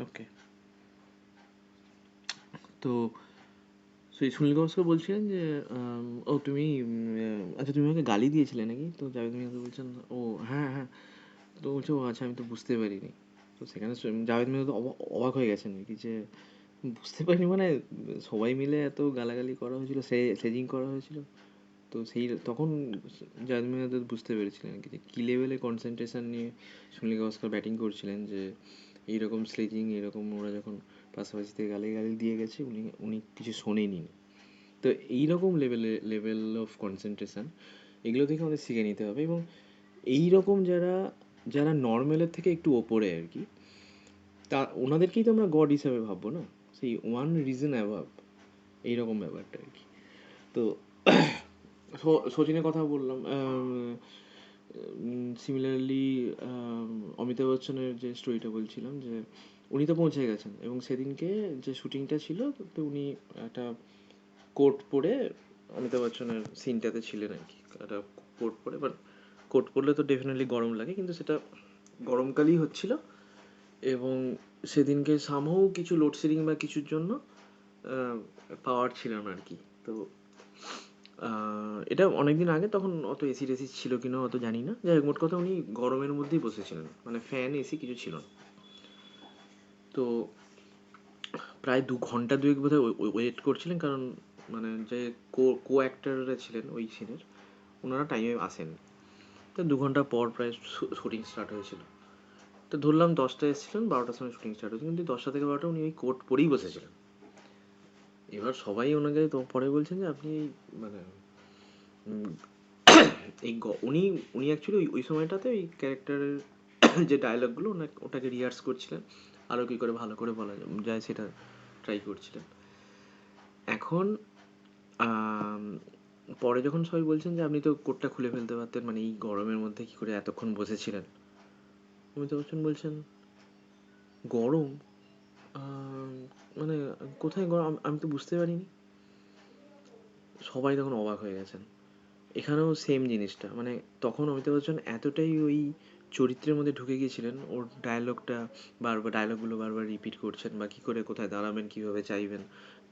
ওকে। তো সেই সুনীল গাভাস্কর বলছিলেন যে ও তুমি আচ্ছা তুমি আমাকে গালি দিয়েছিলে নাকি? তো জাভেদ মিয়াঁ বলছেন ও হ্যাঁ হ্যাঁ। তো বলছে ও আচ্ছা আমি তো বুঝতে পারিনি। তো সেখানে জাভেদ মিয়াঁ তো অবাক হয়ে গেছেন আর কি, যে বুঝতে পারিনি মানে সবাই মিলে এত গালাগালি করা হয়েছিল, স্লেজিং করা হয়েছিল। তো সেই তখন জাভেদ মিয়াঁ বুঝতে পেরেছিলেন আর কি, যে কী লেভেলে কনসেন্ট্রেশন নিয়ে সুনীল গাভাস্কর ব্যাটিং করছিলেন, যে এইরকম স্লেজিং এরকম ওরা যখন পাশাপাশি থেকে গালি দিয়ে গেছে উনি উনি কিছু শোনেনি। তো এইরকম লেভেল অফ কনসেন্ট্রেশন এগুলো থেকে আমাদের শিখে নিতে হবে। এবং এইরকম যারা যারা নর্মালের থেকে একটু ওপরে আর কি, তা ওনাদেরকেই তো আমরা গড হিসাবে ভাববো না, সেই ওয়ান রিজন অ্যাভাব, এইরকম ব্যাপারটা আর কি। তো সচিনের কথা বললাম, সিমিলারলি অমিতাভ বচ্চনের যে স্টোরিটা বলছিলাম, যে উনি তো পৌঁছে গেছেন এবং সেদিনকে যে শুটিংটা ছিল তো উনি একটা কোট পরে অমিতাভ বচ্চনের সিনটাতে ছিলেন আর কি, একটা কোট পরে। বাট কোট পরলে তো ডেফিনেটলি গরম লাগে, কিন্তু সেটা গরমকালই হচ্ছিল। এবং সেদিনকে সামহাও কিছু লোডশেডিং বা কিছুর জন্য পাওয়ার ছিল না আর কি। তো এটা অনেকদিন আগে, তখন অত এসি টেসি ছিল কিনা অত জানি না। যাই হোক, মোট কথা উনি গরমের মধ্যেই বসেছিলেন, মানে ফ্যান এসি কিছু ছিল না। তো প্রায় 2 ঘন্টা 2 বোধহয় ওয়েট করছিলেন, কারণ মানে যে কো অ্যাক্টাররা ছিলেন ওই সিনের, ওনারা টাইমে আসেন। তো 2 ঘন্টা পর প্রায় শুটিং স্টার্ট হয়েছিল। তো ধরলাম 10টায় এসেছিলেন, 12টার সময় শুটিং স্টার্ট হয়েছে, কিন্তু 10টা থেকে 12টা উনি ওই কোট পরেই বসেছিলেন। এবার সবাই ওনাকে তো পরে বলছেন যে আপনি মানে এই উনি উনি অ্যাকচুয়ালি ওই সময়টাতে ওই ক্যারেক্টারের যে ডায়লগগুলো ওটাকে রিহার্স করছিলেন, আরও কী করে ভালো করে বলা যায় সেটা ট্রাই করছিলেন। এখন পরে যখন সবাই বলছেন যে আপনি তো কোটটা খুলে ফেলতে পারতেন, মানে এই গরমের মধ্যে কী করে এতক্ষণ বসেছিলেন, অমিতাভ বচ্চন বলছেন গরম, মানে কোথায় গরম আমি তো বুঝতে পারিনি। সবাই তখন অবাক হয়ে গেছেন। এখানেও সেম জিনিসটা, মানে তখন অমিতাভ বচ্চন এতটাই ওই চরিত্রের মধ্যে ঢুকে গিয়েছিলেন, ওর ডায়লগগুলো বারবার রিপিট করছেন, বা কী করে কোথায় দাঁড়াবেন, কীভাবে চাইবেন,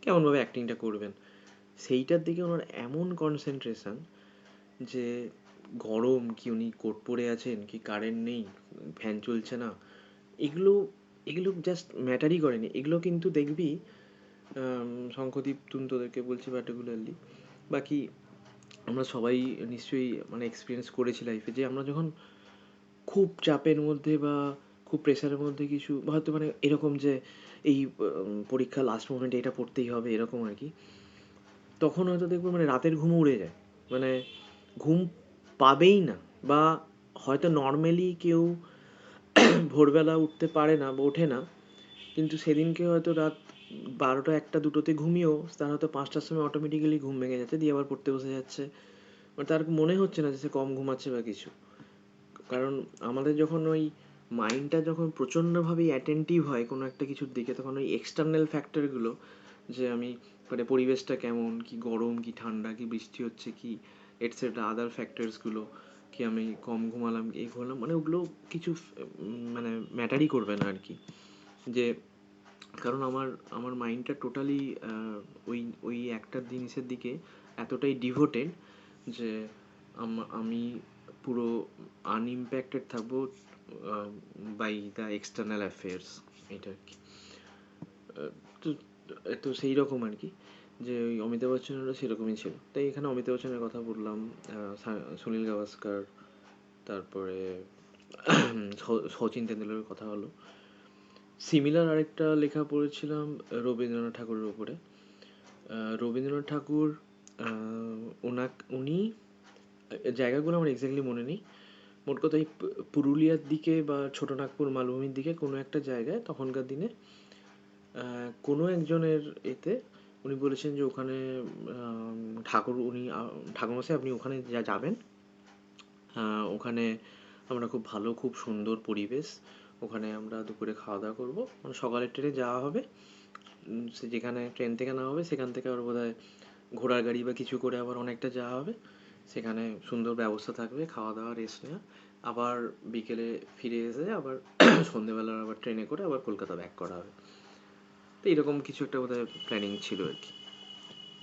কেমনভাবে অ্যাক্টিংটা করবেন, সেইটার দিকে ওনার এমন কনসেন্ট্রেশন যে গরম কি উনি কোট পরে আছেন কি কারেন্ট নেই, ফ্যান চলছে না, এগুলো এগুলো জাস্ট ম্যাটারই করেনি। এগুলো কিন্তু দেখবি শঙ্খদীপ তুন তোদেরকে বলছি পার্টিকুলারলি, বাকি আমরা সবাই নিশ্চয়ই মানে এক্সপিরিয়েন্স করেছি লাইফে, যে আমরা যখন খুব চাপের মধ্যে বা খুব প্রেশারের মধ্যে কিছু হয়তো মানে এরকম যে এই পরীক্ষা লাস্ট মোমেন্টে এটা পড়তেই হবে এরকম আর কি, তখন হয়তো দেখবো মানে রাতের ঘুম উড়ে যায়, মানে ঘুম পাবেই না। বা হয়তো নর্মালি কেউ ভোরবেলা উঠতে পারে না বা ওঠে না, কিন্তু সেদিনকে হয়তো রাত 12টা 1টা 2টোতে ঘুমিয়েও তার হয়তো 5টার সময় অটোমেটিক্যালি ঘুম ভেঙে যাচ্ছে, দিয়ে আবার পড়তে বসে যাচ্ছে। মানে তার মনে হচ্ছে না যে সে কম ঘুমাচ্ছে বা কিছু। কারণ আমাদের যখন ওই মাইন্ডটা যখন প্রচণ্ডভাবেই অ্যাটেন্টিভ হয় কোনো একটা কিছুর দিকে, তখন ওই এক্সটার্নাল ফ্যাক্টরগুলো, যে আমি মানে পরিবেশটা কেমন, কি গরম কি ঠান্ডা কি বৃষ্টি হচ্ছে কি এটসেট্রা আদার ফ্যাক্টরসগুলো, কি আমি কম ঘুমালাম এই ঘুমালাম, মানে ওগুলো কিছু মানে ম্যাটারই করবে না আর কি। যে কারণ আমার আমার মাইন্ডটা টোটালি ওই ওই একটা জিনিসের দিকে এতটাই ডিভোটেড যে আমি পুরো আনইম্প্যাক্টেড থাকবো বাই দ্য এক্সটার্নাল অ্যাফেয়ার্স, এটা আর কি। তো তো সেই রকম আর কি, যে ওই অমিতাভ বচ্চনেরও সেরকমই ছিল। তাই এখানে অমিতাভ বচ্চনের কথা বললাম, সুনীল গাভাস্কর, তারপরে সচিন তেন্ডুলকরের কথা হলো। সিমিলার আরেকটা লেখা পড়েছিলাম রবীন্দ্রনাথ ঠাকুরের উপরে। রবীন্দ্রনাথ ঠাকুর উনি জায়গাগুলো আমার এক্স্যাক্টলি মনে নেই, মোট কথা এই পুরুলিয়ার দিকে বা ছোটনাগপুর মালভূমির দিকে কোনো একটা জায়গায় তখনকার দিনে কোনো একজনের এতে উনি বলেছেন যে ওখানে উনি ঠাকুরমশাই আপনি ওখানে যাবেন, ওখানে আমরা খুব ভালো খুব সুন্দর পরিবেশ, ওখানে আমরা দুপুরে খাওয়া দাওয়া করবো, মানে সকালের ট্রেনে যাওয়া হবে, সে যেখানে ট্রেন থেকে নামা হবে সেখান থেকে আবার বোধ হয় ঘোড়ার গাড়ি বা কিছু করে আবার অনেকটা যাওয়া হবে, সেখানে সুন্দর ব্যবস্থা থাকবে খাওয়া দাওয়া রেস্ট নেওয়া, আবার বিকেলে ফিরে এসে আবার সন্ধেবেলার আবার ট্রেনে করে আবার কলকাতা ব্যাক করা হবে। তো এরকম কিছু একটা বোধহয় প্ল্যানিং ছিল আর কি।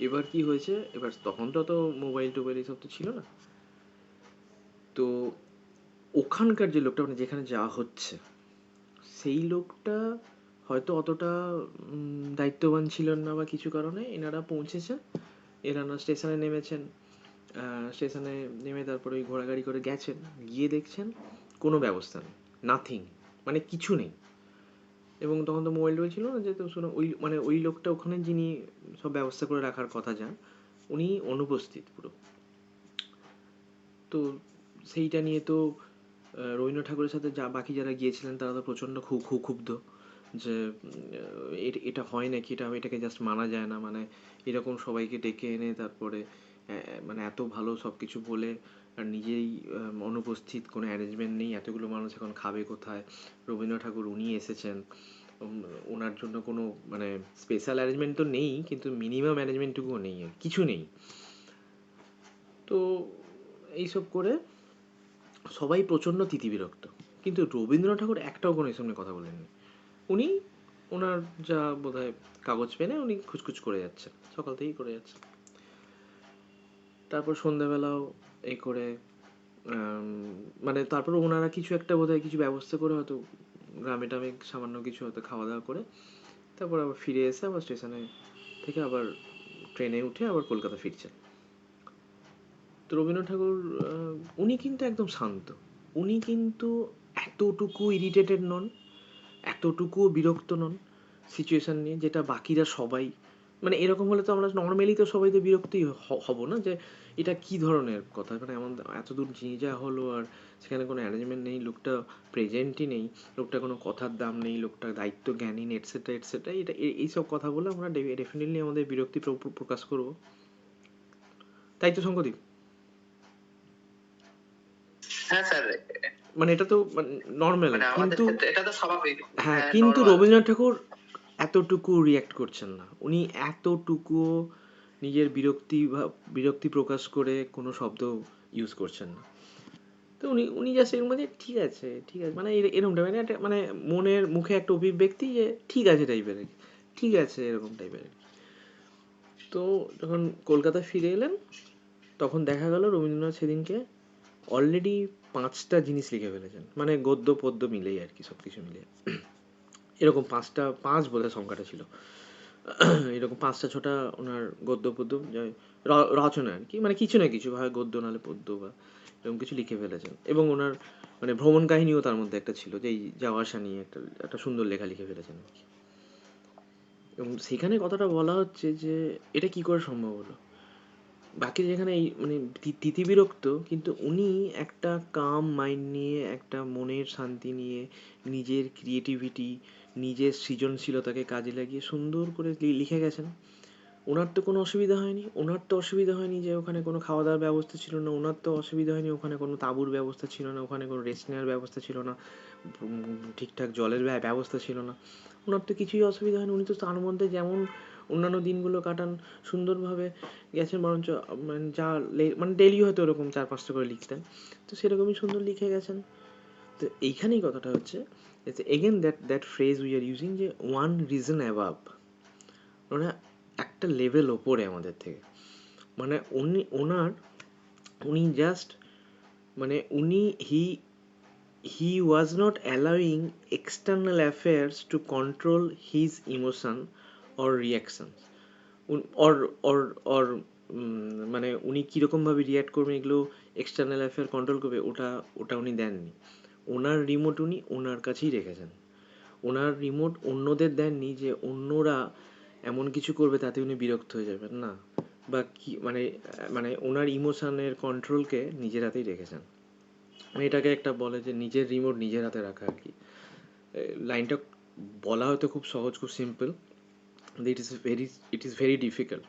এবার কি হয়েছে, এবার তখন তো অত মোবাইল টোবাইল এইসব তো ছিল না। তো ওখানকার যে লোকটা, মানে যেখানে যাওয়া হচ্ছে, সেই লোকটা হয়তো অতটা দায়িত্ববান ছিলেন না বা কিছু কারণে এনারা পৌঁছেছেন, এনারা স্টেশনে নেমেছেন, স্টেশনে নেমে তারপরে ওই ঘোড়াগাড়ি করে গেছেন, গিয়ে দেখছেন কোনো ব্যবস্থা নেই, নাথিং, মানে কিছু নেই। এবং তখন তো মোবাইল টোবাইল ছিল না, যে তো শোনো ওই মানে ওই লোকটা ওখানে যিনি সব ব্যবস্থা করে রাখার কথা যান, উনি অনুপস্থিত পুরো। তো সেইটা নিয়ে তো রবীন্দ্রনাথ ঠাকুরের সাথে যা বাকি যারা গিয়েছিলেন তারা তো প্রচণ্ড ক্ষুব্ধ, যে এটা হয় নাকি, এটাকে জাস্ট মানা যায় না, মানে এরকম সবাইকে ডেকে এনে তারপরে মানে এত ভালো সব কিছু বলে আর নিজেই অনুপস্থিত, কোনো অ্যারেঞ্জমেন্ট নেই, এতগুলো মানুষ এখন খাবে কোথায়, রবীন্দ্রনাথ ঠাকুর উনি এসেছেন, ওনার জন্য কোনো মানে স্পেশাল অ্যারেঞ্জমেন্ট তো নেই, কিন্তু মিনিমাম অ্যারেঞ্জমেন্টটুকুও নেই, আর কিছু নেই। তো এইসব করে সবাই প্রচণ্ড তিতিবিরক্ত, কিন্তু রবীন্দ্রনাথ ঠাকুর একটাও কোনো এসব নিয়ে কথা বলেননি। উনি ওনার যা বোধহয় কাগজ পেনে উনি খুচখুচ করে যাচ্ছেন, সকাল থেকেই করে যাচ্ছেন। তারপর সন্ধ্যাবেলাও এই করে মানে তারপর ওনারা কিছু একটা বোধহয় কিছু ব্যবস্থা করে হয়তো গ্রামে টামে সামান্য কিছু হয়তো খাওয়া দাওয়া করে তারপর আবার ফিরে এসে আবার স্টেশনে থেকে আবার ট্রেনে উঠে আবার কলকাতা ফিরছেন। তো রবীন্দ্রনাথ ঠাকুর উনি কিন্তু একদম শান্ত, উনি কিন্তু এতটুকু ইরিটেটেড নন, এতটুকুও বিরক্ত নন সিচুয়েশন নিয়ে, যেটা বাকিরা সবাই, মানে এরকম হলে তো আমরা নর্মালি তো সবাই তো বিরক্তই হব না, যে এটা কি ধরনের কথা, মানে এমন এত দূর নিয়ে যাওয়া হলো আর সেখানে কোনো অ্যারেঞ্জমেন্ট নেই, লোকটা প্রেজেন্টই নেই, লোকটা কোনো কথার দাম নেই, লোকটা দায়িত্ব জ্ঞানী এটসেট্রা এটসেট্রা, এটা এইসব কথা বলে আমরা ডেফিনেটলি আমাদের বিরক্তি প্রকাশ করব, তাই তো শঙ্করদীপ? হ্যাঁ স্যার, মানে এটা তো নর্মাল, মানে আমাদের কিন্তু ক্ষেত্রে এটা তো স্বাভাবিক। হ্যাঁ, হ্যাঁ, কিন্তু নরমাল। রবীন্দ্রনাথ ঠাকুর এতটুকু রিয়াক্ট করছেন না, উনি এতটুকুও নিজের বিরক্তি প্রকাশ করে কোনো শব্দ ইউজ করছেন না। তো উনি উনি জাস্ট এর মধ্যে ঠিক আছে ঠিক আছে, মানে এরকম টাইপের একটা, মানে মনের মুখে একটা অভিব্যক্তি যে ঠিক আছে টাইপের, ঠিক আছে এরকম টাইপের। তো যখন কলকাতা ফিরে এলেন তখন দেখা গেল রবীন্দ্রনাথ সেদিনকে অলরেডি 5টা জিনিস লিখে ফেলেছেন, মানে গদ্য পদ্য মিলেই আর কি, সব কিছু মিলে এরকম 5 বোধহয় সংখ্যাটা ছিল। এরকম 5টা 6টা ওনার গদ্য পদ্য রচনা আর কি, মানে কিছু না কিছু হয় গদ্য নাহলে পদ্য বা এরকম কিছু লিখে ফেলেছেন। এবং ওনার মানে ভ্রমণ কাহিনীও তার মধ্যে একটা ছিল, যে এই যাওয়া আসা নিয়ে একটা একটা সুন্দর লেখা লিখে ফেলেছেন আর কি। এবং সেখানে কথাটা বলা হচ্ছে যে এটা কি করে সম্ভব হলো, বাকি যেখানে এই মানে তিতিবিরক্ত, কিন্তু উনি একটা কাম মাইন্ড নিয়ে, একটা মনের শান্তি নিয়ে, নিজের ক্রিয়েটিভিটি, নিজের সৃজনশীলতাকে কাজে লাগিয়ে সুন্দর করে লিখে গেছেন। ওনার তো কোনো অসুবিধা হয়নি, ওনার তো অসুবিধা হয়নি যে ওখানে কোনো খাওয়া দাওয়ার ব্যবস্থা ছিল না, ওনার তো অসুবিধা হয়নি ওখানে কোনো তাঁবুর ব্যবস্থা ছিল না, ওখানে কোনো রেস্ট নেওয়ার ব্যবস্থা ছিল না, ঠিকঠাক জলের ব্যবস্থা ছিল না, ওনার তো কিছুই অসুবিধা হয়নি, উনি তো তার মধ্যে যেমন অন্যান্য দিনগুলো কাটান সুন্দরভাবে গেছেন, বরঞ্চ মানে যা মানে ডেলি হয়তো ওরকম 4-5টা করে লিখতেন, তো সেরকমই সুন্দর লিখে গেছেন। তো এইখানেই কথাটা হচ্ছে, again that phrase we are using, যে ওয়ান রিজন অ্যাবাভ, মানে একটা লেভেল ওপরে আমাদের থেকে, মানে উনি জাস্ট মানে he was not allowing external affairs to control his emotion or reactions, or or or মানে উনি কিরকম ভাবে রিয়াক্ট করবেন এগুলো এক্সটার্নাল অ্যাফেয়ার কন্ট্রোল করবে, ওটা ওটা উনি দেননি। ওনার রিমোট উনি ওনার কাছেই রেখেছেন, ওনার রিমোট অন্যদের দেননি, যে অন্যরা এমন কিছু করবে তাতে উনি বিরক্ত হয়ে যাবেন না, বা কি মানে মানে ওনার ইমোশনের কন্ট্রোলকে নিজের হাতেই রেখেছেন। মানে এটাকে একটা বলে যে নিজের রিমোট নিজের হাতে রাখা আর কি। লাইনটা বলা হয়তো খুব সহজ, খুব simple, it is very difficult.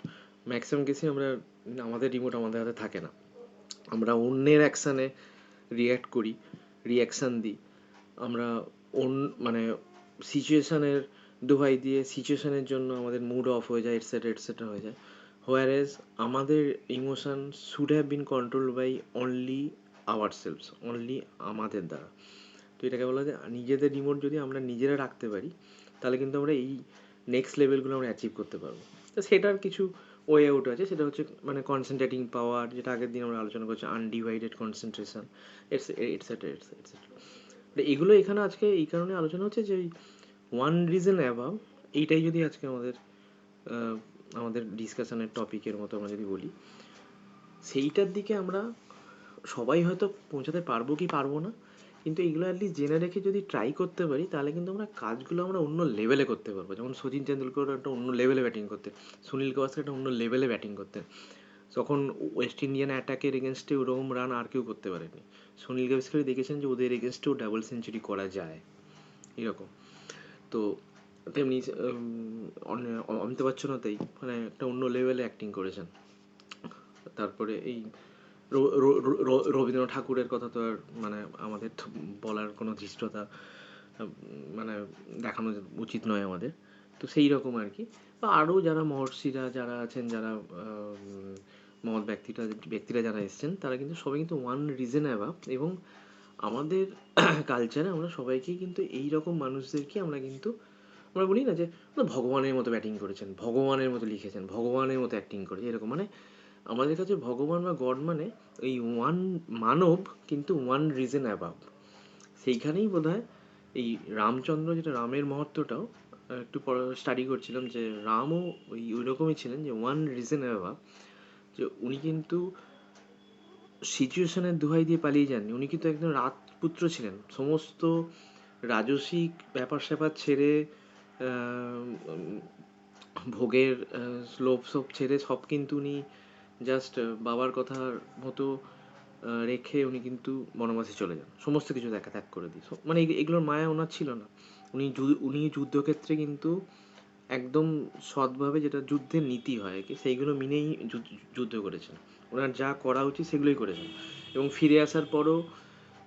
Maximum কেসে আমরা আমাদের রিমোট আমাদের হাতে থাকে না, আমরা অন্যের অ্যাকশানে রিয়্যাক্ট করি, রিয়াকশান দিই, আমরা মানে সিচুয়েশানের দোহাই দিয়ে সিচুয়েশানের জন্য আমাদের মুড অফ হয়ে যায়, এটসেট্রা এটসেট্রা হয়ে যায়, হোয়ার এজ আমাদের emotion should have been control by only ourselves, only আমাদের দ্বারা। তো এটাকে বলা যায় নিজেদের রিমোট যদি আমরা নিজেরা রাখতে পারি তাহলে কিন্তু আমরা এই নেক্সট লেভেলগুলো আমরা অ্যাচিভ করতে পারবো। তো সেটার কিছু ওয়ে আউট আছে, সেটা হচ্ছে মানে কনসেন্ট্রেটিং পাওয়ার, যেটা আগের দিন আমরা আলোচনা করছি, আনডিভাইডেড কনসেন্ট্রেশন, এটসেট্রা এটসেট্রা। এগুলো এখানে আজকে এই কারণে আলোচনা হচ্ছে যে ওয়ান রিজন অ্যাবাভ, এইটাই যদি আজকে আমাদের ডিসকাশনের টপিকের মতো আমরা যদি বলি, সেইটার দিকে আমরা সবাই হয়তো পৌঁছাতে পারবো কি পারবো না, কিন্তু এগুলো অ্যাটলিস্ট জেনে রেখে যদি ট্রাই করতে পারি তাহলে কিন্তু আমরা কাজগুলো আমরা অন্য লেভেলে করতে পারবো। যেমন সচিন তেন্ডুলকর একটা অন্য লেভেলে ব্যাটিং করতেন, সুনীল গাভাস্কর একটা অন্য লেভেলে ব্যাটিং করতেন, তখন ওয়েস্ট ইন্ডিয়ান অ্যাটাকের এগেনস্টে ওরকম রান আর কেউ করতে পারেনি। সুনীল গাভাস্কর দেখেছেন যে ওদের এগেনস্টেও ডাবল সেঞ্চুরি করা যায় এরকম। তো তেমনি অমিতাভ বচ্চনও তাই, মানে একটা অন্য লেভেলে অ্যাক্টিং করেছেন। তারপরে এই রবীন্দ্রনাথ ঠাকুরের কথা তো আর মানে আমাদের তো বলার কোনো ধৃষ্টতা মানে দেখানো উচিত নয় আমাদের। তো সেই রকম আর কি। বা আরও যারা মহর্ষিরা যারা আছেন, যারা মহৎ ব্যক্তিরা যারা এসছেন, তারা কিন্তু সবাই কিন্তু ওয়ান রিজন অ্যাবাভ। এবং আমাদের কালচারে আমরা সবাইকেই কিন্তু এই রকম মানুষদেরকে আমরা বলি না যে ভগবানের মতো ব্যাটিং করেছেন, ভগবানের মতো লিখেছেন, ভগবানের মতো অ্যাক্টিং করেছে, এরকম মানে আমাদের কাছে ভগবান বা গড মানে এই ওয়ান মানব, কিন্তু ওয়ান রিজন অ্যাবাভ। সেইখানেই বোধহয় এই রামচন্দ্র, যেটা রামের মহত্বটাও একটু স্টাডি করছিলাম, যে রামও ওই রকমই ছিলেন, যে ওয়ান রিজন অ্যাবাভ। যে উনি কিন্তু সিচুয়েশনের দোহাই দিয়ে পালিয়ে যাননি, উনি কিন্তু একদম রাজপুত্র ছিলেন। সমস্ত রাজসিক ব্যাপার স্যাপার ছেড়ে, ভোগের লোভ সোভ ছেড়ে সব কিন্তু উনি জাস্ট বাবার কথার মতো রেখে উনি কিন্তু বনবাসে চলে যান, সমস্ত কিছু ত্যাগ করে দিয়ে। মানে এগুলোর মায়া ওনার ছিল না। উনি যুদ্ধক্ষেত্রে কিন্তু একদম সৎভাবে, যেটা যুদ্ধের নীতি হয় কি, সেইগুলো মেনেই যুদ্ধ করেছেন। ওনার যা করা উচিত সেগুলোই করেছেন। এবং ফিরে আসার পরও,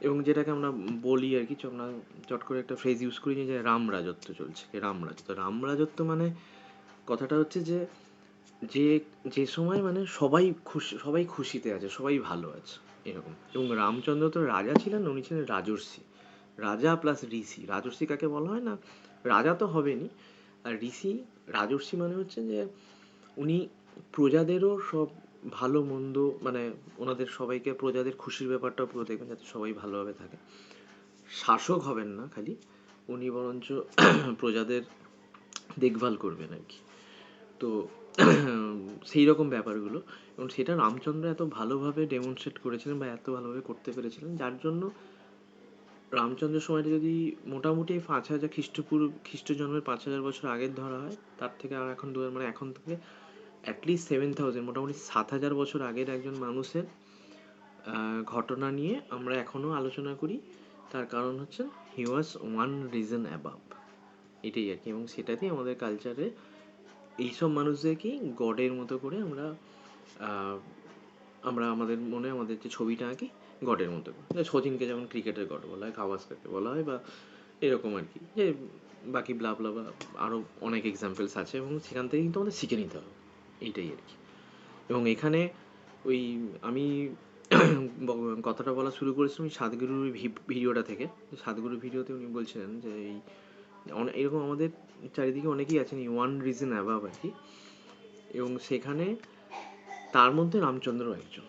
এবং যেটাকে আমরা বলি আর কি, আমরা চট করে একটা ফ্রেজ ইউজ করি যে রাম রাজত্ব চলছে, রাম রাজত্ব। রাম রাজত্ব মানে কথাটা হচ্ছে যে যে যে সময় মানে সবাই খুশিতে আছে, সবাই ভালো আছে এরকম। এবং রামচন্দ্র তো রাজা ছিলেন না, উনি ছিলেন রাজর্ষি। রাজা প্লাস ঋষি। রাজর্ষি কাকে বলা হয় না, রাজা তো হবেনি, আর ঋষি, রাজর্ষি মানে হচ্ছে যে উনি প্রজাদেরও সব ভালো মন্দ, মানে ওনাদের সবাইকে, প্রজাদের খুশির ব্যাপারটাও পুরো দেখবেন যাতে সবাই ভালোভাবে থাকে। শাসক হবেন না খালি, উনি বরঞ্চ প্রজাদের দেখভাল করবেন আর কি। তো সেই রকম ব্যাপারগুলো, এবং সেটা রামচন্দ্র এত ভালোভাবে ডেমনস্ট্রেট করেছিলেন বা এত ভালোভাবে করতে পেরেছিলেন, যার জন্য রামচন্দ্রের সময়টা যদি মোটামুটি 5,000 খ্রিস্ট জন্মের 5,000 বছর আগের ধরা হয়, তার থেকে আর এখন মানে এখন থেকে অ্যাটলিস্ট 7,000, মোটামুটি 7,000 বছর আগের একজন মানুষের ঘটনা নিয়ে আমরা এখনো আলোচনা করি। তার কারণ হচ্ছে হি ওয়াজ ওয়ান রিজন অ্যাবাভ, এটাই আর কি। এবং সেটাতেই আমাদের কালচারে এইসব মানুষদেরকেই গডের মতো করে আমরা আমাদের মনে আমাদের যে ছবিটা আঁকি গডের মতো করে। সচিনকে যেমন ক্রিকেটের গড বলা হয়, গাভাস্করকে বলা হয়, বা এরকম আর কি, যে বাকি ব্লা ব্লা বা আরও অনেক এক্সাম্পলস আছে, এবং সেখান থেকে কিন্তু আমাদের শিখে নিতে হবে, এইটাই আর কি। এবং এখানে ওই আমি কথাটা বলা শুরু করেছিলাম ওই সাদগুরুর ভিডিওটা থেকে। সাদগুরুর ভিডিওতে উনি বলছিলেন যে এই এরকম আমাদের চারিদিকে অনেকেই আছেন এই ওয়ান রিজন অ্যাবাভ আর কি, এবং সেখানে তার মধ্যে রামচন্দ্র একজন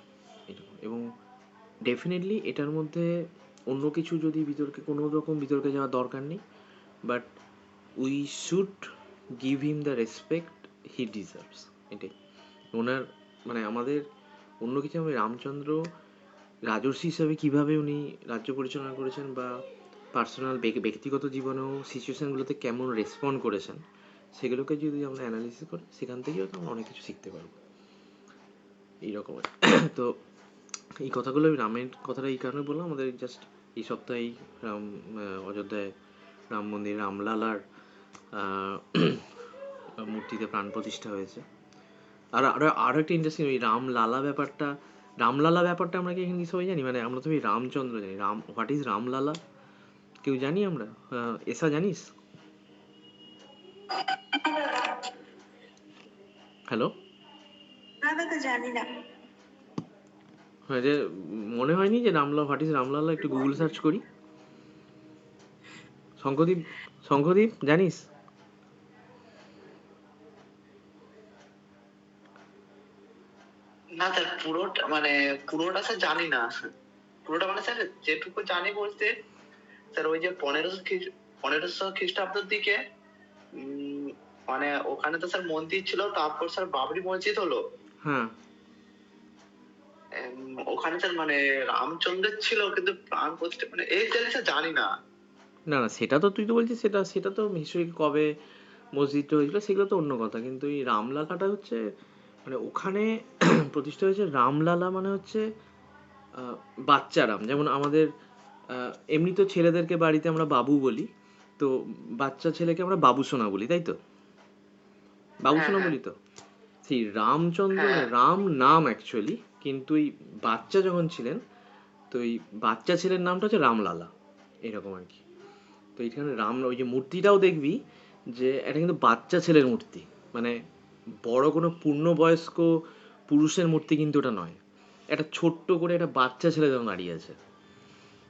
এরকম। এবং ডেফিনেটলি এটার মধ্যে অন্য কিছু যদি বিতর্কে, কোনো রকম বিতর্কে যাওয়ার দরকার নেই, but we should give him the respect he deserves, এটাই ওনার মানে আমাদের। অন্য কিছু আমি রামচন্দ্র রাজর্ষি হিসাবে কীভাবে উনি রাজ্য পরিচালনা করেছেন, বা পার্সোনাল ব্যক্তিগত জীবনেও সিচুয়েশানগুলোতে কেমন রেসপন্ড করেছেন, সেগুলোকে যদি আমরা অ্যানালিসিস করি, সেখান থেকেও তো আমরা অনেক কিছু শিখতে পারবো এইরকম। তো এই কথাগুলো, আমি রামের কথাটা এই কারণে বললাম, আমাদের জাস্ট এই সপ্তাহেই অযোধ্যায় রাম মন্দির, রামলালার মূর্তিতে প্রাণ প্রতিষ্ঠা হয়েছে। আর আরো আরো একটা ইন্টারেস্টিং, ওই রামলালা ব্যাপারটা আমরা কি এখানে সবাই জানি? মানে আমরা তো ওই রামচন্দ্র জানি, হোয়াট ইজ রামলালা কেউ জানি আমরা? এসা জানিস? হ্যালো? না দাদা, জানি না। হ্যাঁ, যে মনে হয়নি যে রামলাল, হোয়াট ইজ রামলালা, একটু গুগল সার্চ করি। শঙ্খদ্বীপ, শঙ্খদ্বীপ জানিস? না স্যার, পুরোটা মানে পুরোটা স্যার জানি না। পুরোটা মানে স্যার যেটুকু জানি বলতে স্যার, ওই যে 1500 খ্রিস্টাব্দের দিকে মানে ওখানে তো স্যার মন্দির ছিল, তারপর স্যার বাবরি মসজিদ হলো। হ্যাঁ, ওখানে স্যার মানে রামচন্দ্রের ছিল, কিন্তু প্রাণ প্রতিষ্ঠা মানে এই জিনিসটা জানি না। না না, সেটা তো তুই তো বলছিস, সেটা সেটা তো হিস্ট্রি, কবে মসজিদটা হয়েছিল সেগুলো তো অন্য কথা, কিন্তু এই রামলালাটা হচ্ছে মানে ওখানে প্রতিষ্ঠা হয়েছে। রামলালা মানে হচ্ছে বাচ্চা রাম, যেমন আমাদের এমনি তো ছেলেদেরকে বাড়িতে আমরা বাবু বলি, তো বাচ্চা ছেলেকে আমরা বাবুসোনা বলি, তাই তো? হ্যাঁ বাবুসোনা হ্যাঁ বলি তো। সেই রামচন্দ্র হ্যাঁ মানে রাম নাম অ্যাকচুয়ালি, কিন্তু এই বাচ্চা যখন ছিলেন, তো এই বাচ্চা ছেলের নামটা হচ্ছে রামলালা, এরকম আর কি। তো এইখানে রাম, ওই যে মূর্তিটাও দেখবি যে এটা কিন্তু বাচ্চা ছেলের মূর্তি, মানে বড় কোনো পূর্ণবয়স্ক পুরুষের মূর্তি কিন্তু ওটা নয়। একটা ছোট্ট করে একটা বাচ্চা ছেলে যেমন দাঁড়িয়ে আছে,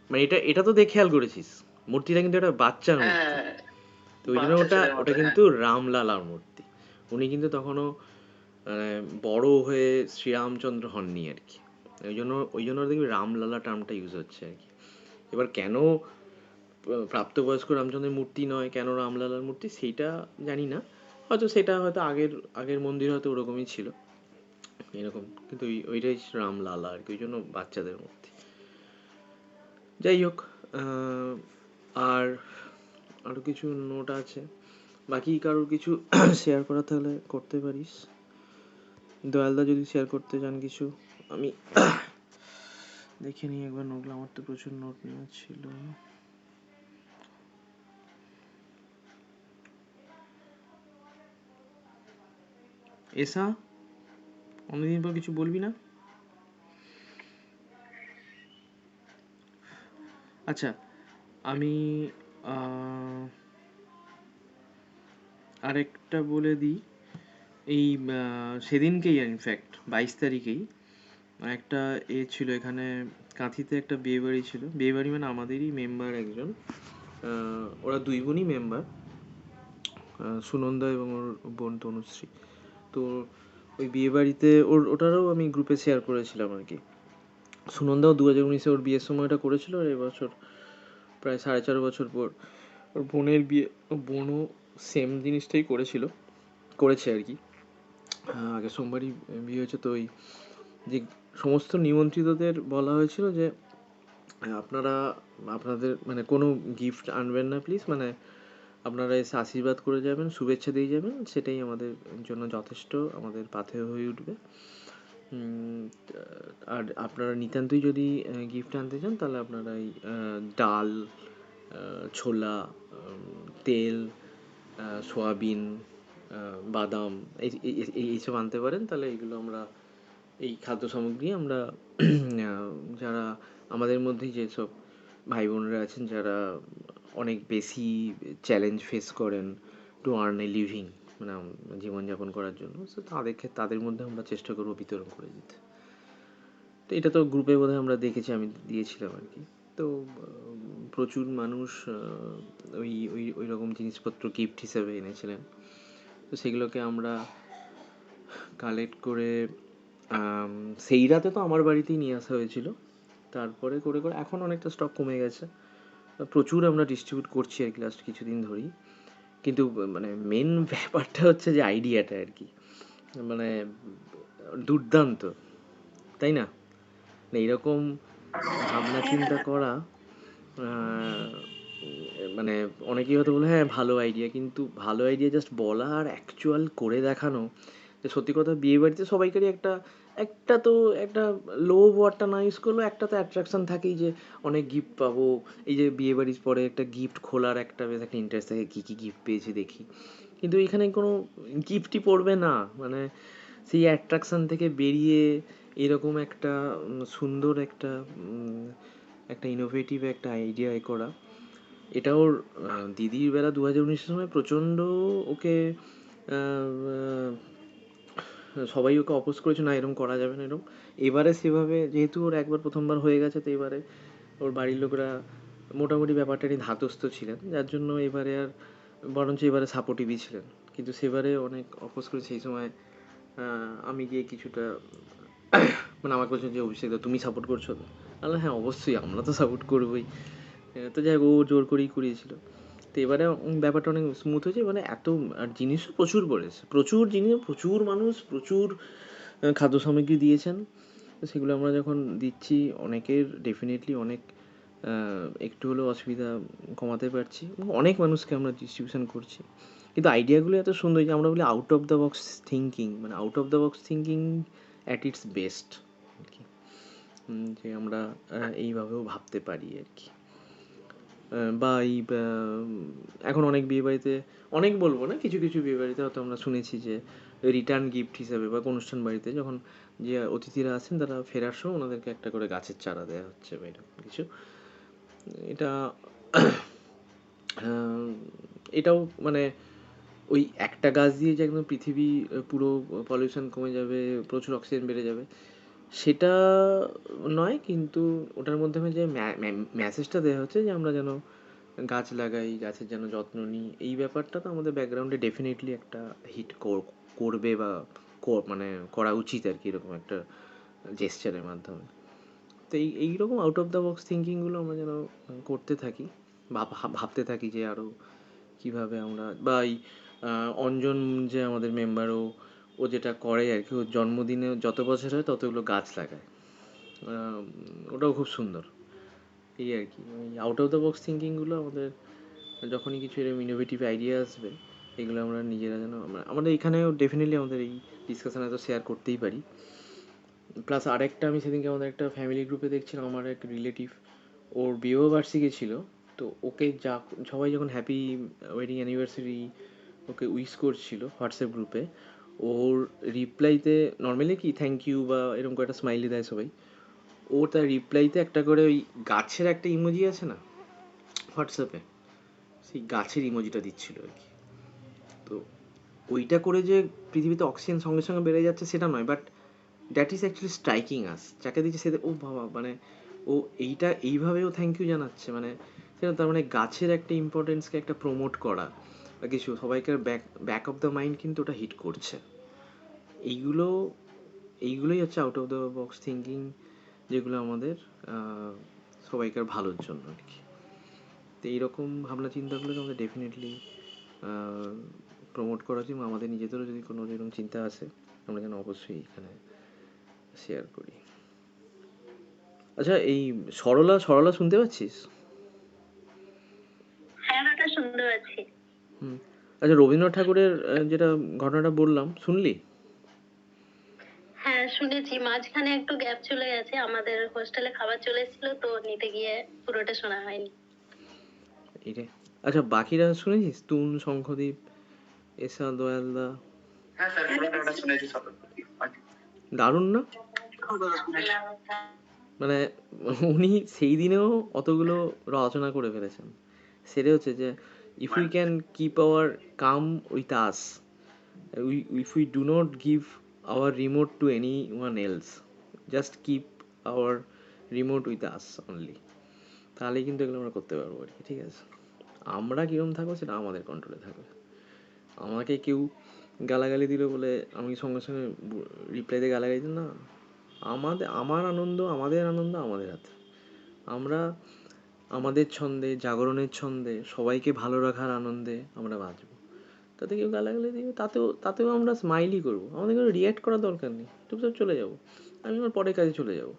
মানে এটা এটা তো দেখ, খেয়াল করেছিস মূর্তিটা কিন্তু একটা বাচ্চার মূর্তি। হ্যাঁ, তো ওই জন্য বাচ্চা ওটা ছেলের ওটা মতো, হ্যাঁ। কিন্তু রামলালার মূর্তি। উনি কিন্তু তখনও মানে বড় হয়ে শ্রীরামচন্দ্র হননি আর কি। ওই জন্য দেখবি রামলালা টার্মটা ইউজ হচ্ছে আর কি। এবার কেন প্রাপ্তবয়স্ক রামচন্দ্রের মূর্তি নয়, কেন রামলালার মূর্তি, সেইটা জানি না। হয়তো সেটা হয়তো আগের আগের মন্দির হয়তো ওরকমই ছিল এরকম, কিন্তু ওইটাই রামলালা আর কি, ওই জন্য বাচ্চাদের মূর্তি। যাই হোক, আর আরো কিছু নোট আছে, বাকি কারোর কিছু শেয়ার করা থাকলে করতে পারিস। দয়ালদা যদি শেয়ার করতে চান কিছু, আমি দেখে নিই একবার নোটগুলো, আমার তো প্রচুর নোট নেওয়া ছিল। এসা, অনেকদিন পর কিছু বলবি না? আচ্ছা, আমি আরেকটা বলে দিই। এই সেদিনকেই ইনফ্যাক্ট 22 তারিখেই একটা ছিল এখানে কাঁথিতে, একটা বিয়ে বাড়ি ছিল। বিয়ে বাড়ি মানে আমাদেরই মেম্বার একজন, ওরা দুই বোনই মেম্বার, সুনন্দা এবং ওর বোন তনুশ্রী। তো ওই বিয়ে বাড়িতে ওটারও আমি গ্রুপে শেয়ার করেছিলাম আর কি। সুনন্দাও 2019-এ ওর বিয়ের সময়টা করেছিল, আর এবছর প্রায় 4.5 বছর পর ওর বোনের বিয়ে, ওর বোনও সেম জিনিসটাই করেছে আর কি। আগে সোমবারই বিয়ে হয়েছে। তো ওই যে সমস্ত নিমন্ত্রিতদের বলা হয়েছিল যে আপনারা আপনাদের মানে কোনো গিফট আনবেন না প্লিজ, মানে আপনারা এসে আশীর্বাদ করে যাবেন, শুভেচ্ছা দিয়ে যাবেন, সেটাই আমাদের জন্য যথেষ্ট, আমাদের পাথেয় হয়ে উঠবে। আর আপনারা নিতান্তই যদি গিফট আনতে চান, তাহলে আপনারা এই ডাল, ছোলা, তেল, সয়াবিন, বাদাম, এইসব আনতে পারেন। তাহলে এইগুলো আমরা, এই খাদ্য সামগ্রী আমরা যারা আমাদের মধ্যেই যেসব ভাই বোনেরা আছেন যারা অনেক বেশি চ্যালেঞ্জ ফেস করেন টু আর্ন এ লিভিং, মানে জীবনযাপন করার জন্য, তো তাদের মধ্যে আমরা চেষ্টা করবো বিতরণ করে দিতে। তো এটা তো গ্রুপে বোধহয় আমরা দেখেছি, আমি দিয়েছিলাম আর কি। তো প্রচুর মানুষ ওই ওই ওই রকম জিনিসপত্র গিফট হিসেবে এনেছিলেন। তো সেগুলোকে আমরা কালেক্ট করে সেই রাতে তো আমার বাড়িতেই নিয়ে আসা হয়েছিল। তারপরে করে করে এখন অনেকটা স্টক কমে গেছে, প্রচুর আমরা ডিস্ট্রিবিউট করছি আর কি লাস্ট কিছুদিন ধরেই। কিন্তু মানে মেন ব্যাপারটা হচ্ছে যে আইডিয়াটা আর কি, মানে দুর্দান্ত, তাই না? মানে এরকম ভাবনা চিন্তা করা, মানে অনেকেই হয়তো বলে হ্যাঁ ভালো আইডিয়া, কিন্তু ভালো আইডিয়া জাস্ট বলা আর অ্যাকচুয়াল করে দেখানো। যে সত্যি কথা, বিয়ে বাড়িতে সবাইকারই একটা একটা তো একটা লোভ ওয়ার্ডটা না ইউজ করলেও একটা তো অ্যাট্রাকশন থাকেই, যে অনেক গিফট পাবো। এই যে বিয়ে বাড়ির পরে একটা গিফট খোলার একটা বেশ একটা ইন্টারেস্ট থাকে, কী কী গিফট পেয়েছি দেখি। কিন্তু এখানে কোনো গিফটই পড়বে না, মানে সেই অ্যাট্রাকশন থেকে বেরিয়ে এরকম একটা সুন্দর একটা একটা ইনোভেটিভ একটা আইডিয়া করা। এটা ওর দিদির বেলা 2019-এর সময় প্রচণ্ড ওকে সবাই ওকে অপোজ করেছে, না এরকম করা যাবে না এরকম। এবারে সেভাবে যেহেতু ওর একবার প্রথমবার হয়ে গেছে, তো এবারে ওর বাড়ির লোকরা মোটামুটি ব্যাপারটা নিয়ে ধাতস্থ ছিলেন, যার জন্য এবারে আর বরঞ্চ এবারে সাপোর্টিভই ছিলেন। কিন্তু সেবারে অনেক অপোজ করে সেই সময় আমি গিয়ে কিছুটা মানে আমাকে বলছেন যে অভিষেক দা তুমি সাপোর্ট করছো তো? আমি হ্যাঁ অবশ্যই আমরা তো সাপোর্ট করবোই। তো যাই হোক ও জোর করেই করিয়েছিল। তো এবারে ব্যাপারটা অনেক স্মুথ হয়েছে, মানে এত আর জিনিসও প্রচুর পড়েছে, প্রচুর জিনিস, প্রচুর মানুষ, প্রচুর খাদ্য সামগ্রী দিয়েছেন। তো সেগুলো আমরা যখন দিচ্ছি অনেকের ডেফিনেটলি অনেক একটু হলেও অসুবিধা কমাতে পারছি, এবং অনেক মানুষকে আমরা ডিস্ট্রিবিউশন করছি। কিন্তু আইডিয়াগুলো এত সুন্দর যে আমরা বলি out of the box thinking, মানে out of the box thinking at its best আর কি। যে আমরা এইভাবেও ভাবতে পারি আর কি। বা এই এখন অনেক বিয়েবাড়িতে, অনেক বলবো না, কিছু কিছু বিয়েবাড়িতে হয়তো আমরা শুনেছি যে রিটার্ন গিফট হিসাবে বা কোনো অনুষ্ঠান বাড়িতে যখন যে অতিথিরা আছেন তারা ফেরার সময় ওনাদেরকে একটা করে গাছের চারা দেওয়া হচ্ছে বা এরকম কিছু। এটা এটাও মানে ওই একটা গাছ দিয়ে যে একদম পৃথিবী পুরো পলিউশন কমে যাবে, প্রচুর অক্সিজেন বেড়ে যাবে, সেটা নয়, কিন্তু ওটার মাধ্যমে যে মেসেজটা দেওয়া হচ্ছে যে আমরা যেন গাছ লাগাই, গাছের যেন যত্ন নিই, এই ব্যাপারটা তো আমাদের ব্যাকগ্রাউন্ডে ডেফিনেটলি একটা হিট করবে বা মানে করা উচিত আর কি, এরকম একটা জেস্চারের মাধ্যমে। তো এইরকম আউট অফ দ্য বক্স থিঙ্কিংগুলো আমরা যেন করতে থাকি, ভাবতে থাকি যে আরও কীভাবে আমরা, বা এই অঞ্জন যে আমাদের মেম্বারও, ও যেটা করে আর কি, ওর জন্মদিনে যত বছর হয় ততগুলো গাছ লাগায়। ওটাও খুব সুন্দর। এই আর কি, ওই আউট অফ দ্য বক্স থিঙ্কিংগুলো আমাদের যখনই কিছু এরকম ইনোভেটিভ আইডিয়া আসবে, এগুলো আমরা নিজেরা যেন আমাদের এখানেও ডেফিনেটলি আমাদের এই ডিসকাশনে তো শেয়ার করতেই পারি। প্লাস আরেকটা, আমি সেদিনকে আমাদের একটা ফ্যামিলি গ্রুপে দেখছিলাম, আমার এক রিলেটিভ, ওর বিবাহ বার্ষিকী ছিল। তো ওকে সবাই যখন হ্যাপি ওয়েডিং অ্যানিভার্সারি ওকে উইশ করছিল হোয়াটসঅ্যাপ গ্রুপে, ওর রিপ্লাইতে নর্মালি কি থ্যাংক ইউ বা এরকম করে একটা স্মাইলি দেয় সবাই, ও তার রিপ্লাইতে একটা করে ওই গাছের একটা ইমোজি আছে না হোয়াটসঅ্যাপে, সেই গাছের ইমোজিটা দিচ্ছিল আর কি। তো ওইটা করে যে পৃথিবীতে অক্সিজেন সঙ্গে সঙ্গে বেড়ে যাচ্ছে সেটা নয়, but that is actually striking us, যাকে দিচ্ছে সে ও বাবা, মানে ও এইটা এইভাবেও থ্যাংক ইউ জানাচ্ছে, মানে সেটা তার মানে গাছের একটা ইম্পর্টেন্সকে একটা প্রমোট করা বা কিছু, সবাইকার ব্যাক অফ দ্য মাইন্ড কিন্তু ওটা হিট করছে। এইগুলো এইগুলোই হচ্ছে out of the box thinking, যেগুলো আমাদের সবাইকার ভালোর জন্য আর কি। তো এইরকম ভাবনা চিন্তাগুলোকে আমাদের ডেফিনেটলি প্রমোট করা উচিত, এবং আমাদের নিজেদেরও যদি কোনো এরকম চিন্তা আসে আমরা যেন অবশ্যই এখানে শেয়ার করি। আচ্ছা, এই সরলা সরলা শুনতে পাচ্ছিস? হ্যাঁ দাদা, শুনতে পাচ্ছি। আচ্ছা, রবীন্দ্রনাথ ঠাকুরের যেটা ঘটনাটা বললাম, শুনলি? হ্যাঁ শুনেছি, মাঝখানে একটু গ্যাপ চলে গেছে, আমাদের হোস্টেলে খাবার চলে এসেছিল তো নিতে গিয়ে পুরোটা শোনা হয়নি। এইরে, আচ্ছা বাকিরা শুনেছিস? তুন, শঙ্খদীপ, এসা, দয়ালদা? হ্যাঁ স্যার, পুরোটা শুনেছি সব। দারুণ না? মানে উনি সেই দিনেও অতগুলো রচনা করে ফেলেছেন। সেটা হচ্ছে যে if we can keep our calm with us, if we do not give our remote to anyone else, just keep our remote with us only, তাহলে কিন্তু এগুলো আমরা করতে পারবো আর কি। ঠিক আছে, আমরা কীরকম থাকবো সেটা আমাদের কন্ট্রোলে থাকবে। আমাকে কেউ গালাগালি দিল বলে আমি সঙ্গে সঙ্গে রিপ্লাইতে গালাগালি দিই না, আমার আনন্দ, আমাদের আনন্দ আমাদের হাতে। আমরা আমাদের ছন্দে, জাগরণের ছন্দে, সবাইকে ভালো রাখার আনন্দে আমরা বাঁচবো। তাতে কেউ গালাগালি দিবে, তাতেও আমরা স্মাইলই করবো, আমাদের কোনো রিয়্যাক্ট করার দরকার নেই, চুপচাপ চলে যাবো, আমি আমার পরের কাজে চলে যাবো।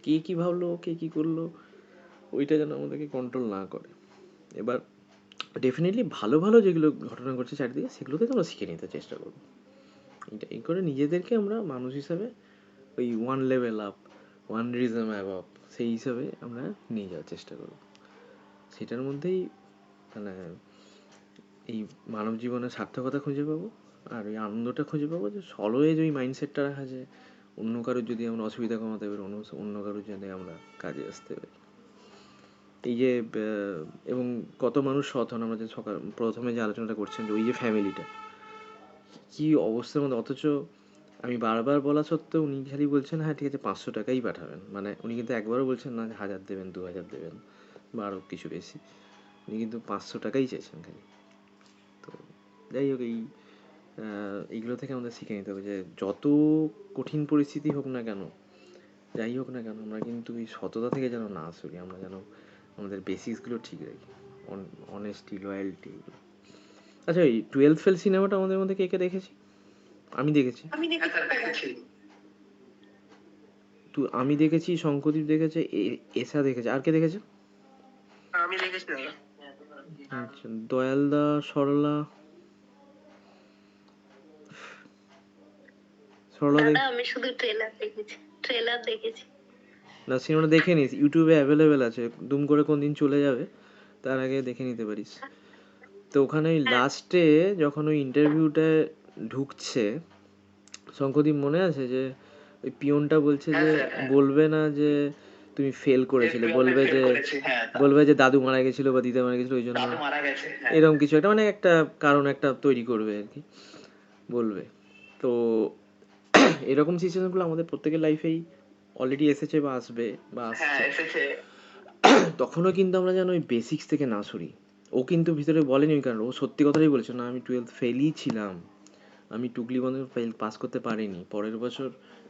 কে কী ভাবলো, কে কী করলো, ওইটা যেন আমাদেরকে কন্ট্রোল না করে। এবার ডেফিনেটলি ভালো ভালো যেগুলো ঘটনা ঘটছে চারিদিকে, সেগুলো থেকে আমরা শিখে নিতে চেষ্টা করবো। এই করে নিজেদেরকে আমরা মানুষ হিসাবে ওই one level up, one realm above, সেই হিসাবে আমরা নিয়ে যাওয়ার চেষ্টা করবো। সেটার মধ্যেই মানে এই মানব জীবনের সার্থকতা খুঁজে পাবো, আর ওই আনন্দটা খুঁজে পাবো, যে অলওয়েজ ওই মাইন্ডসেটটা রাখা, যে অন্য কারোর যদি আমরা অসুবিধা কমাতে পারি, অন্য কারোর জন্য আমরা কাজে আসতে পারি। এই যে এবং কত মানুষ সৎ হন, আমরা যে প্রথমে যে আলোচনাটা করছেন, যে ওই যে ফ্যামিলিটা, কি অবস্থার মধ্যে, অথচ আমি বারবার বলা সত্ত্বেও উনি খালি বলছেন হ্যাঁ ঠিক আছে 500 টাকাই পাঠাবেন, মানে উনি কিন্তু একবারও বলছেন না 1000 দেবেন 2000 দেবেন বা আরও কিছু বেশি, উনি কিন্তু 500 টাকাই চেয়েছেন খালি। তো যাই হোক, এইগুলো থেকে আমাদের শিখে নিতে হবে যে যত কঠিন পরিস্থিতি হোক না কেন, যাই হোক না কেন, আমরা কিন্তু এই সততা থেকে যেন না সরি, আমরা যেন আমাদের বেসিক্সগুলো ঠিক রাখি, অনেস্টি, লয়্যালটি, এগুলো। আচ্ছা, এই 12 ফেল সিনেমাটা আমাদের মধ্যে কে কে দেখেছি? আমি দেখেছি, হ্যাঁ স্যার দেখেছি। আমি দেখেছি, শঙ্করদীপ দেখেছে, এসা দেখেছে, আর কে দেখেছে? আমি দেখেছি দাদা। আচ্ছা, দয়ালদা, সরলা, সরলা দাদা আমি শুধু ট্রেলার দেখেছি। না, সিনেমাটা দেখে নিস, ইউটিউবে অ্যাভেলেবেল আছে, দুম করে কোন দিন চলে যাবে, তার আগে দেখে নিতে পারিস। তো ওখানে ওই লাস্টে যখন ওই ইন্টারভিউটা ঢুকছে, শঙ্করদীপ মনে আছে যে ওই পিয়নটা বলছে হ্যাঁ যে স্যার, হ্যাঁ। বলবে না যে তুমি ফেল করেছিলে, বলবে যে বলবে যে দাদু মারা গেছিল বা দিদা মারা গেছিল ওই জন্য দাদু মারা গেছে, হ্যাঁ। এরকম কিছু একটা, মানে একটা কারণ একটা তৈরি করবে আর কি, বলবে। তো এরকম সিচুয়েশনগুলো আমাদের প্রত্যেকের লাইফেই অলরেডি এসেছে বা আসবে বা হ্যাঁ আসছে। এসেছে। তখনও কিন্তু আমরা যেন ওই বেসিক্স থেকে না সরি। ও কিন্তু ভিতরে বলেনি ওই কারণ, ও সত্যি কথাই বলেছে, না আমি 12 ফেলই ছিলাম, আমি টুকলি বন্ধে ফেল পাস করতে পারিনি, পরের বছর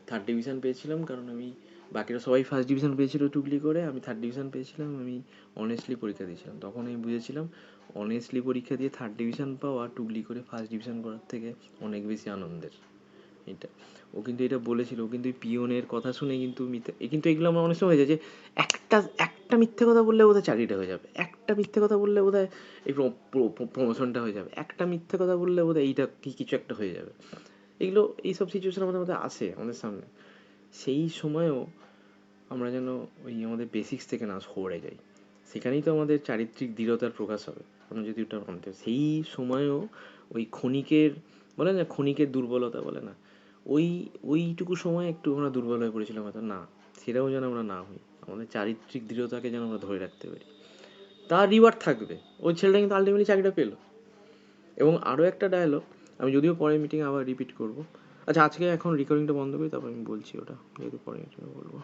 3rd ডিভিশন পেয়েছিলাম, কারণ আমি বাকিরা সবাই 1st ডিভিশন পেয়েছিল টুকলি করে, আমি 3rd ডিভিশন পেয়েছিলাম, আমি অনেস্টলি পরীক্ষা দিয়েছিলাম, তখন আমি বুঝেছিলাম অনেস্টলি পরীক্ষা দিয়ে 3rd ডিভিশন পাওয়া টুকলি করে 1st ডিভিশন করার থেকে অনেক বেশি আনন্দের। এটা ও কিন্তু এটা বলেছিল, ও কিন্তু পিওনের কথা শুনে কিন্তু কিন্তু এগুলো আমার অনেক সময় হয়ে যায় যে একটা একটা মিথ্যে কথা বললে বোধহয় চাকরিটা হয়ে যাবে, একটা মিথ্যে কথা বললে বোধহয় এই প্রমোশনটা হয়ে যাবে, একটা মিথ্যে কথা বললে বোধহয় এইটা কিছু একটা হয়ে যাবে। এগুলো এইসব সিচুয়েশন আমাদের মধ্যে আসে আমাদের সামনে, সেই সময়ও আমরা যেন ওই আমাদের বেসিক্স থেকে না সরে যাই, সেখানেই তো আমাদের চারিত্রিক দৃঢ়তার প্রকাশ হবে, আমরা যদি ওটা মানতে, সেই সময়ও ওই ক্ষণিকের, বলে না ক্ষণিকের দুর্বলতা বলে না, ওই ওইটুকু সময় একটু আমরা দুর্বল হয়ে পড়েছিলাম হয়তো, না সেটাও যেন আমরা না হই, আমাদের চারিত্রিক দৃঢ়তাকে যেন আমরা ধরে রাখতে পারি, তার রিওয়ার্ড থাকবে। ওই ছেলেটা কিন্তু আলটিমেটলি চাকরিটা পেলো। এবং আরও একটা ডায়লগ আমি যদিও পরের মিটিংয়ে আবার রিপিট করবো। আচ্ছা, আজকে এখন রেকর্ডিংটা বন্ধ করি, তারপর আমি বলছি ওটা, যেহেতু পরে মিটিংয়ে বলবো।